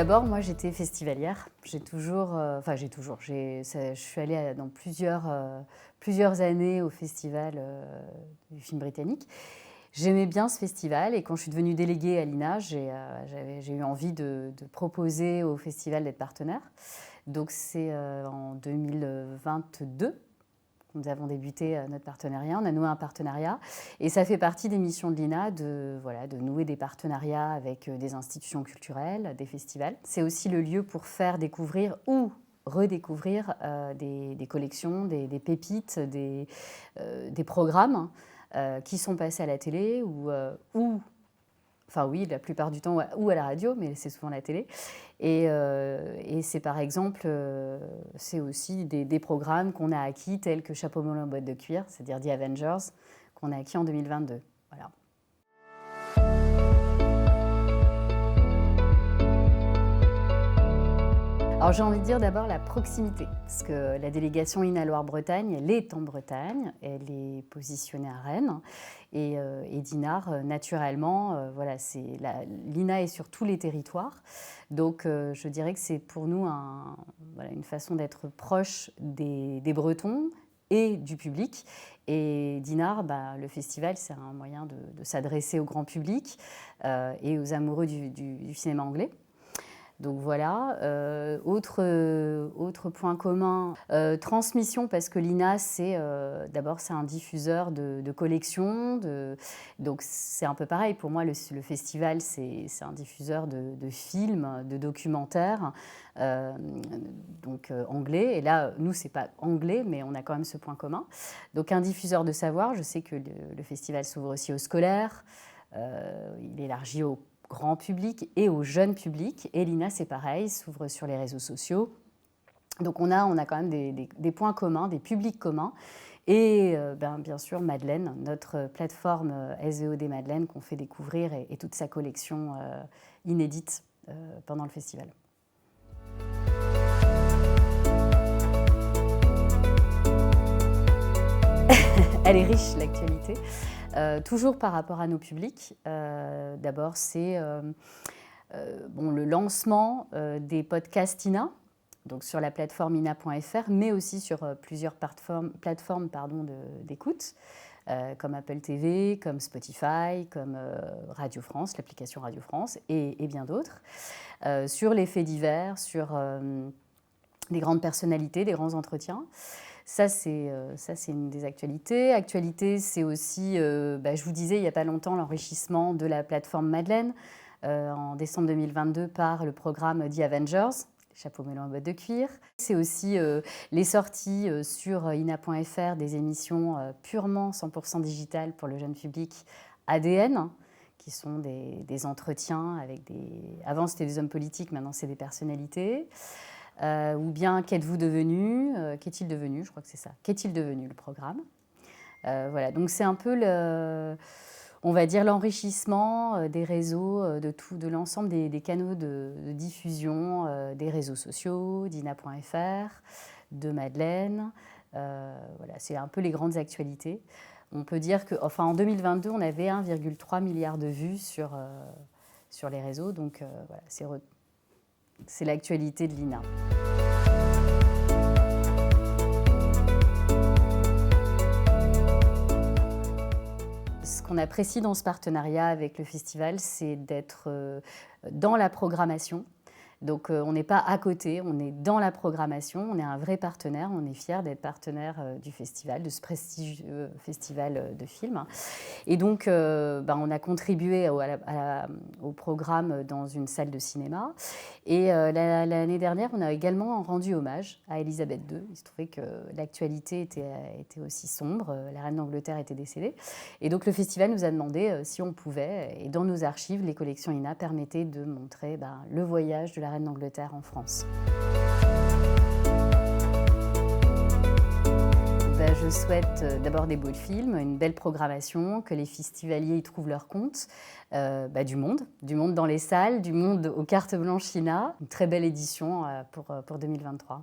D'abord, moi, j'étais festivalière. Je suis allée dans plusieurs années au festival du film britannique. J'aimais bien ce festival et quand je suis devenue déléguée à l'INA, j'ai eu envie de proposer au festival d'être partenaire. Donc c'est en 2022 que nous avons débuté notre partenariat. On a noué un partenariat et ça fait partie des missions de l'INA de nouer des partenariats avec des institutions culturelles, des festivals. C'est aussi le lieu pour faire découvrir ou redécouvrir des collections, des pépites, des programmes qui sont passés à la télé enfin oui, la plupart du temps, ou à la radio, mais c'est souvent la télé. Et c'est par exemple, c'est aussi des programmes qu'on a acquis, tels que Chapeau melon en boîte de cuir, c'est-à-dire The Avengers, qu'on a acquis en 2022. Voilà. Alors j'ai envie de dire d'abord la proximité, parce que la délégation INA Loire-Bretagne, elle est en Bretagne, elle est positionnée à Rennes, et Dinard, naturellement, l'INA est sur tous les territoires, donc je dirais que c'est pour nous une façon d'être proche des Bretons et du public. Et Dinard, le festival, c'est un moyen de s'adresser au grand public et aux amoureux du cinéma anglais. Donc voilà, autre point commun, transmission, parce que l'INA, d'abord c'est un diffuseur de collections, donc c'est un peu pareil, pour moi le festival c'est un diffuseur de films, de documentaires, anglais, et là nous c'est pas anglais mais on a quand même ce point commun. Donc un diffuseur de savoir, je sais que le festival s'ouvre aussi aux scolaires, il élargit aux grand public et au jeune public. Et l'INA, c'est pareil, s'ouvre sur les réseaux sociaux. Donc on a quand même des points communs, des publics communs. Et bien sûr, Madeleine, notre plateforme SVOD Madeleine qu'on fait découvrir et toute sa collection inédite pendant le festival. Elle est riche, l'actualité. Toujours par rapport à nos publics. D'abord, c'est le lancement des podcasts INA, donc sur la plateforme ina.fr, mais aussi sur plusieurs plateformes d'écoute, comme Apple TV, comme Spotify, comme Radio France, l'application Radio France, et bien d'autres. Sur les faits divers, sur des grandes personnalités, des grands entretiens. Ça, c'est une des actualités. Actualité, c'est aussi, je vous disais, il n'y a pas longtemps, l'enrichissement de la plateforme Madeleine en décembre 2022 par le programme The Avengers, Chapeau melon en boîte de cuir. C'est aussi les sorties sur ina.fr des émissions purement 100% digitales pour le jeune public ADN, qui sont des entretiens avec Avant, c'était des hommes politiques, maintenant, c'est des personnalités. Ou bien qu'êtes-vous devenu, qu'est-il devenu, je crois que c'est ça, qu'est-il devenu le programme. Voilà, donc c'est un peu on va dire l'enrichissement des réseaux, de l'ensemble des canaux de diffusion des réseaux sociaux, d'ina.fr, de Madeleine. Voilà, c'est un peu les grandes actualités. On peut dire en 2022, on avait 1,3 milliard de vues sur les réseaux, donc voilà, c'est l'actualité de l'INA. Ce qu'on apprécie dans ce partenariat avec le festival, c'est d'être dans la programmation. Donc on n'est pas à côté, on est dans la programmation, on est un vrai partenaire, on est fiers d'être partenaire du festival, de ce prestigieux festival de films. Et donc on a contribué au programme dans une salle de cinéma. Et l'année dernière, on a également rendu hommage à Élisabeth II. Il se trouvait que l'actualité était aussi sombre, la reine d'Angleterre était décédée. Et donc le festival nous a demandé si on pouvait, et dans nos archives, les collections INA permettaient de montrer le voyage de la reine d'Angleterre en France. Je souhaite d'abord des beaux films, une belle programmation, que les festivaliers y trouvent leur compte, du monde dans les salles, du monde aux cartes blanches INA, une très belle édition pour 2023.